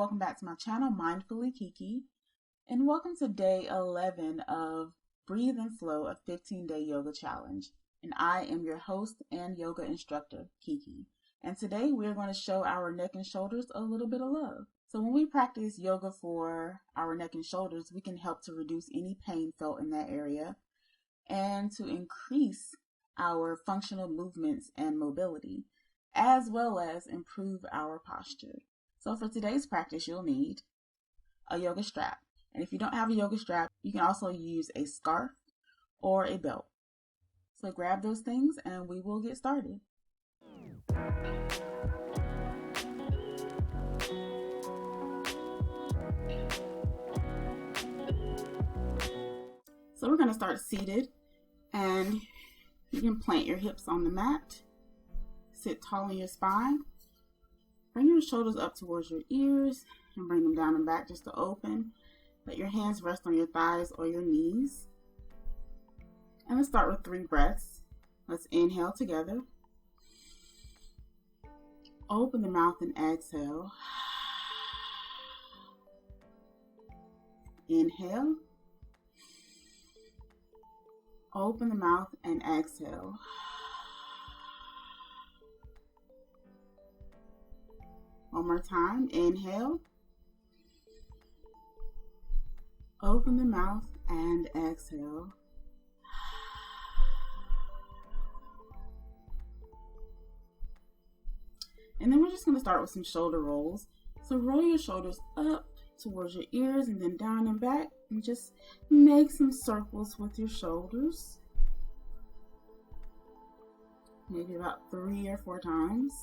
welcome back to my channel, Mindfully Kiki, and welcome to day 11 of Breathe and Flow, a 15-day yoga challenge. And I am your host and yoga instructor, Kiki. And today we're going to show our neck and shoulders a little bit of love. So when we practice yoga for our neck and shoulders, we can help to reduce any pain felt in that area and to increase our functional movements and mobility, as well as improve our posture. So for today's practice, you'll need a yoga strap. And if you don't have a yoga strap, you can also use a scarf or a belt. So grab those things and we will get started. So we're going to start seated, and you can plant your hips on the mat. Sit tall in your spine. Bring your shoulders up towards your ears and bring them down and back just to open. Let your hands rest on your thighs or your knees. And let's start with 3 breaths. Let's inhale together. Open the mouth and exhale. Inhale. Open the mouth and exhale. One more time. Inhale. Open the mouth and exhale. And then we're just going to start with some shoulder rolls. So roll your shoulders up towards your ears and then down and back, and just make some circles with your shoulders. Maybe about 3 or 4 times.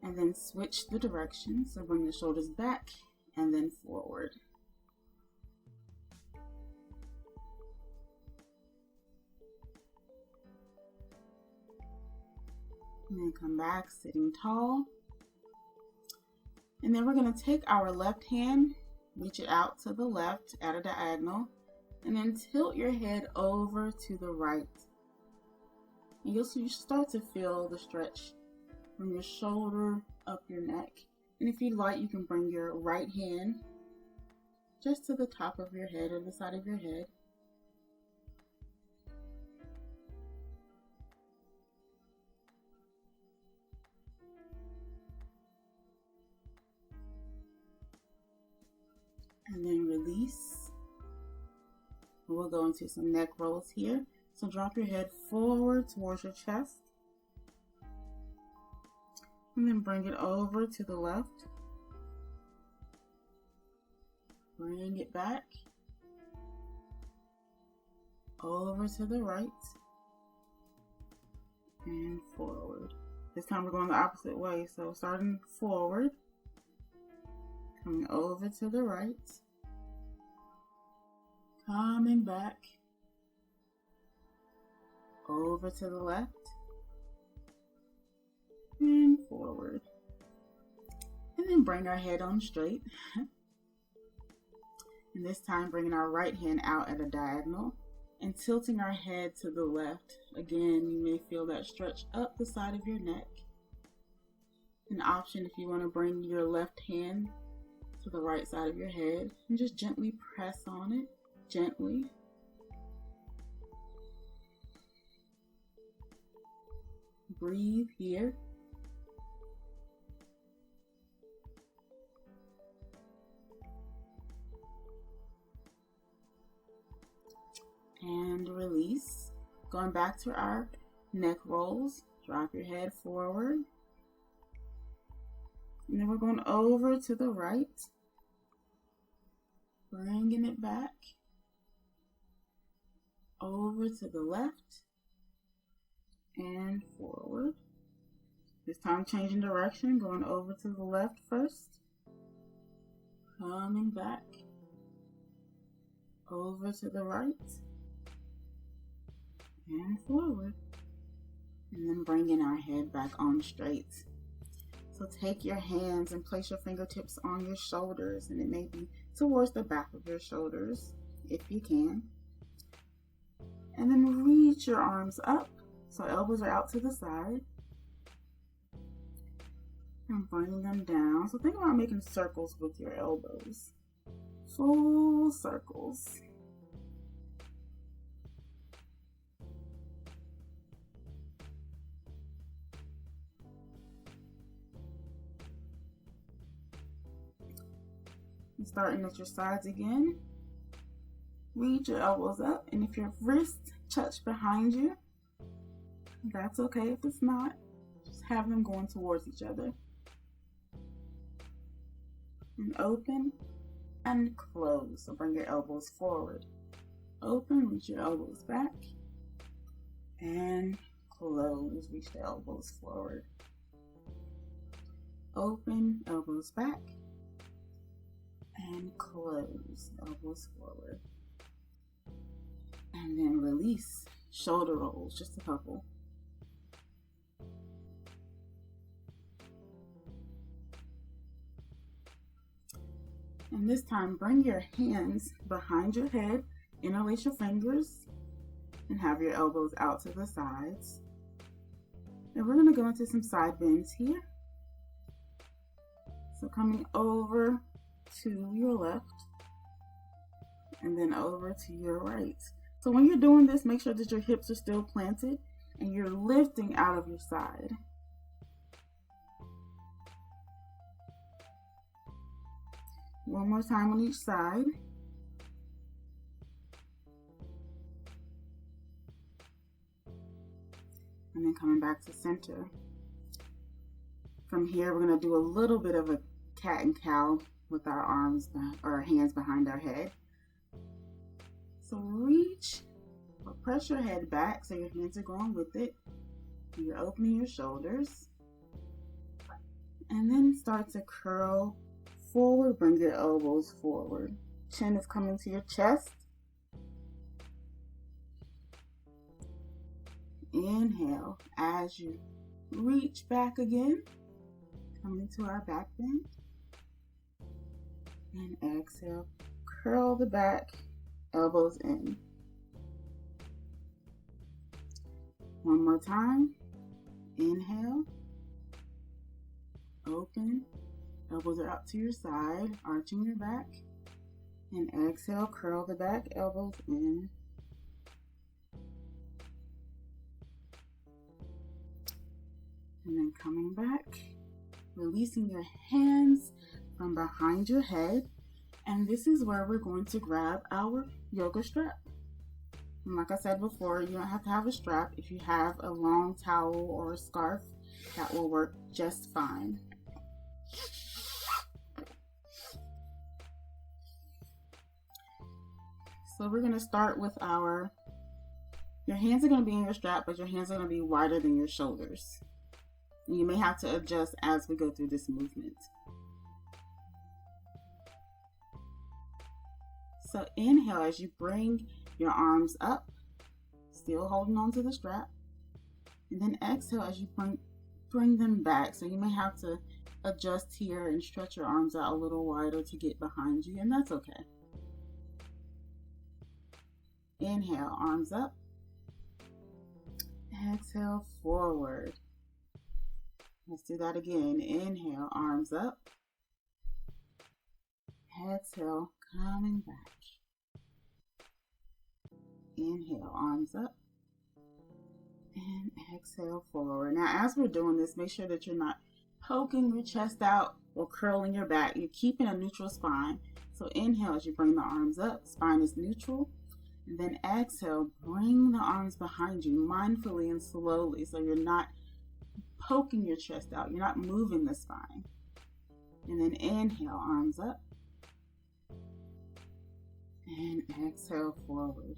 And then switch the direction. So bring the shoulders back and then forward. And then come back sitting tall. And then we're going to take our left hand, reach it out to the left at a diagonal, and then tilt your head over to the right. And you start to feel the stretch from your shoulder up your neck. And if you'd like, you can bring your right hand just to the top of your head or the side of your head. And then release. We'll go into some neck rolls here. So drop your head forward towards your chest. And then bring it over to the left. Bring it back. Over to the right. And forward. This time we're going the opposite way. So starting forward. Coming over to the right. Coming back. Over to the left. And forward. And then bring our head on straight. And this time bringing our right hand out at a diagonal and tilting our head to the left. Again, you may feel that stretch up the side of your neck. An option if you want to bring your left hand to the right side of your head and just gently press on it. Gently. Breathe here. And release. Going back to our neck rolls. Drop your head forward. And then we're going over to the right. Bringing it back. Over to the left. And forward. This time changing direction. Going over to the left first. Coming back. Over to the right. And forward. And then bringing our head back on straight. So take your hands and place your fingertips on your shoulders, and it may be towards the back of your shoulders if you can. And then reach your arms up so elbows are out to the side. And bring them down. So think about making circles with your elbows. Full circles. And starting at your sides again. Reach your elbows up, and if your wrists touch behind you, that's okay if it's not. Just have them going towards each other. And open and close. So bring your elbows forward. Open, reach your elbows back, and close. Reach the elbows forward. Open, elbows back, and close. Elbows forward. And then release. Shoulder rolls, just a couple. And this time, bring your hands behind your head, interlace your fingers, and have your elbows out to the sides. And we're going to go into some side bends here. So coming over to your left, and then over to your right. So when you're doing this, make sure that your hips are still planted and you're lifting out of your side. One more time on each side. And then coming back to center. From here, we're going to do a little bit of a cat and cow with our arms or our hands behind our head. So reach or press your head back so your hands are going with it. You're opening your shoulders. And then start to curl forward. Bring your elbows forward. Chin is coming to your chest. Inhale as you reach back again. Coming to our back bend. And exhale. Curl the back. Elbows in. One more time. Inhale. Open. Elbows are out to your side, arching your back. And exhale, curl the back, elbows in. And then coming back, releasing your hands from behind your head. And this is where we're going to grab our yoga strap. And like I said before, you don't have to have a strap. If you have a long towel or a scarf, that will work just fine. So we're going to start with your hands are going to be in your strap, but your hands are going to be wider than your shoulders. You may have to adjust as we go through this movement. So inhale as you bring your arms up, still holding on to the strap. And then exhale as you bring them back. So you may have to adjust here and stretch your arms out a little wider to get behind you, and that's okay. Inhale, arms up. Exhale, forward. Let's do that again. Inhale, arms up. Exhale, coming back. Inhale, arms up. And exhale, forward. Now, as we're doing this, make sure that you're not poking your chest out or curling your back. You're keeping a neutral spine. So inhale as you bring the arms up. Spine is neutral. And then exhale, bring the arms behind you mindfully and slowly so you're not poking your chest out. You're not moving the spine. And then inhale, arms up. And exhale, forward.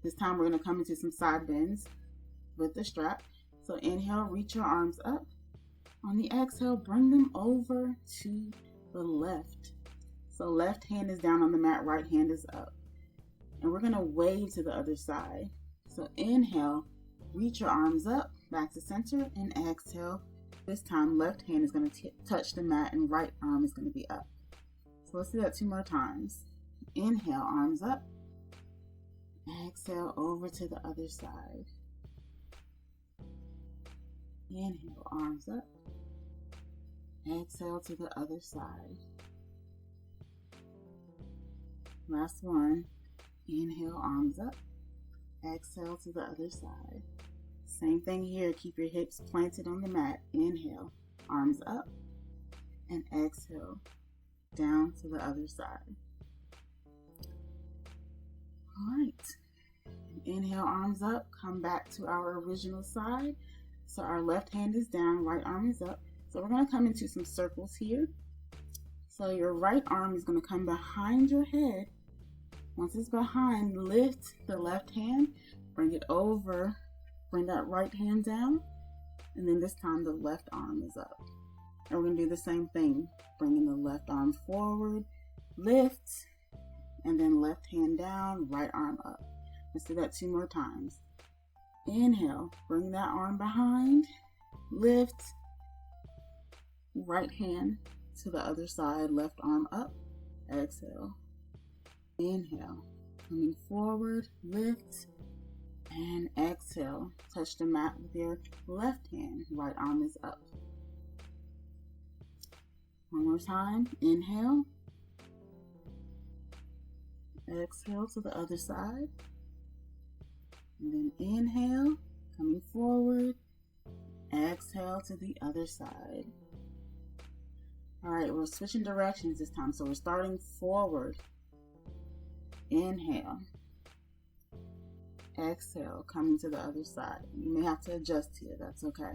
This time we're going to come into some side bends with the strap. So inhale, reach your arms up. On the exhale, bring them over to the left. So left hand is down on the mat, right hand is up. And we're going to wave to the other side. So inhale, reach your arms up, back to center, and exhale. This time, left hand is going to touch the mat and right arm is going to be up. So let's do that 2 more times. Inhale, arms up. Exhale, over to the other side. Inhale, arms up. Exhale to the other side. Last one. Inhale, arms up. Exhale to the other side. Same thing here. Keep your hips planted on the mat. Inhale, arms up. And exhale, down to the other side. All right. Inhale, arms up. Come back to our original side. So our left hand is down, right arm is up. So we're going to come into some circles here. So your right arm is going to come behind your head. Once it's behind, lift the left hand, bring it over, bring that right hand down, and then this time the left arm is up. And we're going to do the same thing, bringing the left arm forward, lift, and then left hand down, right arm up. Let's do that 2 more times. Inhale, bring that arm behind, lift, right hand to the other side, left arm up, exhale. Inhale, coming forward, lift, and exhale. Touch the mat with your left hand, right arm is up. One more time, inhale, exhale to the other side, and then inhale, coming forward, exhale to the other side. All right, we're switching directions this time, so we're starting forward. Inhale, exhale, coming to the other side. You may have to adjust here, that's okay.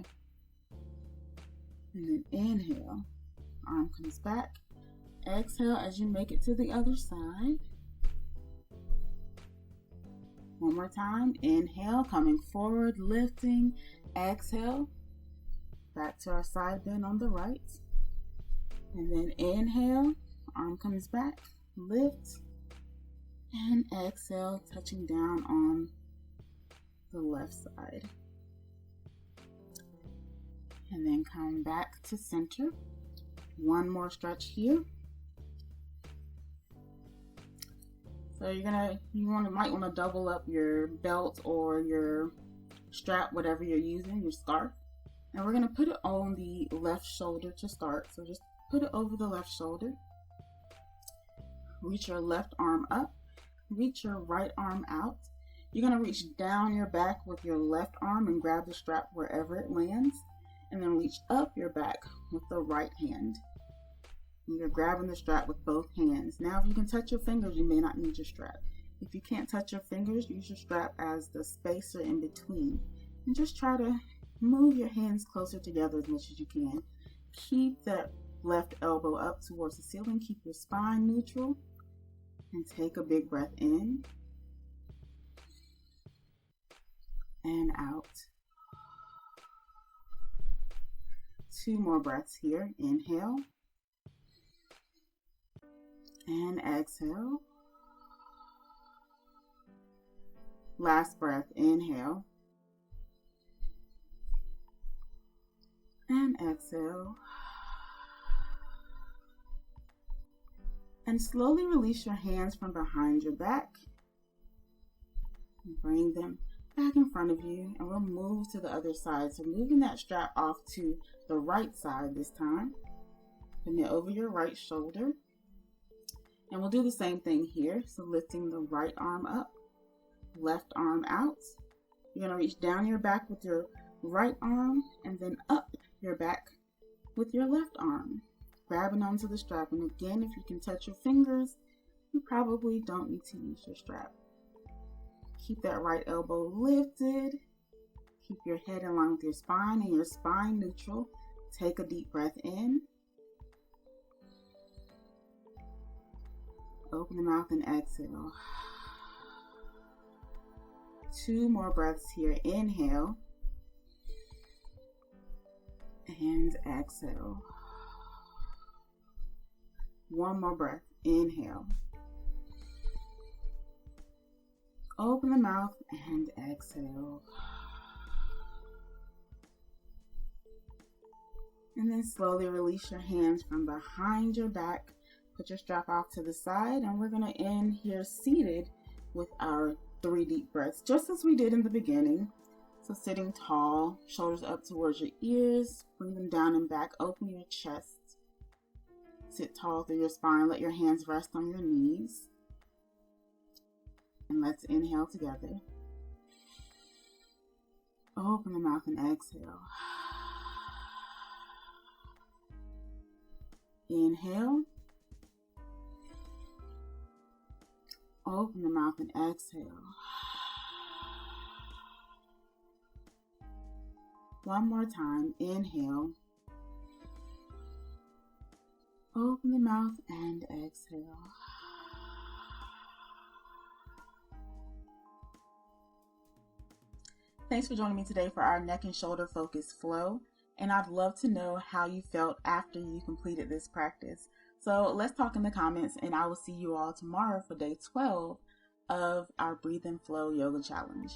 And then inhale, arm comes back. Exhale as you make it to the other side. One more time, inhale, coming forward, lifting, exhale, back to our side bend on the right. And then inhale, arm comes back, lift, and exhale, touching down on the left side. And then come back to center. One more stretch here. So you might want to double up your belt or your strap, whatever you're using, your scarf. And we're going to put it on the left shoulder to start. So just put it over the left shoulder. Reach your left arm up. Reach your right arm out. You're going to reach down your back with your left arm and grab the strap wherever it lands. And then reach up your back with the right hand. And you're grabbing the strap with both hands. Now, if you can touch your fingers, you may not need your strap. If you can't touch your fingers, use your strap as the spacer in between. And just try to move your hands closer together as much as you can. Keep that left elbow up towards the ceiling. Keep your spine neutral. And take a big breath in and out. 2 more breaths here. Inhale and exhale. Last breath. Inhale and exhale. And slowly release your hands from behind your back. Bring them back in front of you, and we'll move to the other side. So moving that strap off to the right side this time. Bring it over your right shoulder. And we'll do the same thing here. So lifting the right arm up, left arm out. You're going to reach down your back with your right arm and then up your back with your left arm. Grabbing onto the strap. And again, if you can touch your fingers, you probably don't need to use your strap. Keep that right elbow lifted. Keep your head in line with your spine and your spine neutral. Take a deep breath in. Open the mouth and exhale. 2 more breaths here. Inhale and exhale. 1 more breath. Inhale. Open the mouth and exhale. And then slowly release your hands from behind your back. Put your strap off to the side, and we're going to end here seated with our 3 deep breaths, just as we did in the beginning. So sitting tall, shoulders up towards your ears, bring them down and back, open your chest. Sit tall through your spine. Let your hands rest on your knees. And let's inhale together. Open the mouth and exhale. Inhale. Open the mouth and exhale. One more time. Inhale. Open the mouth and exhale. Thanks for joining me today for our neck and shoulder focused flow. And I'd love to know how you felt after you completed this practice. So let's talk in the comments, and I will see you all tomorrow for day 12 of our Breathe and Flow Yoga Challenge.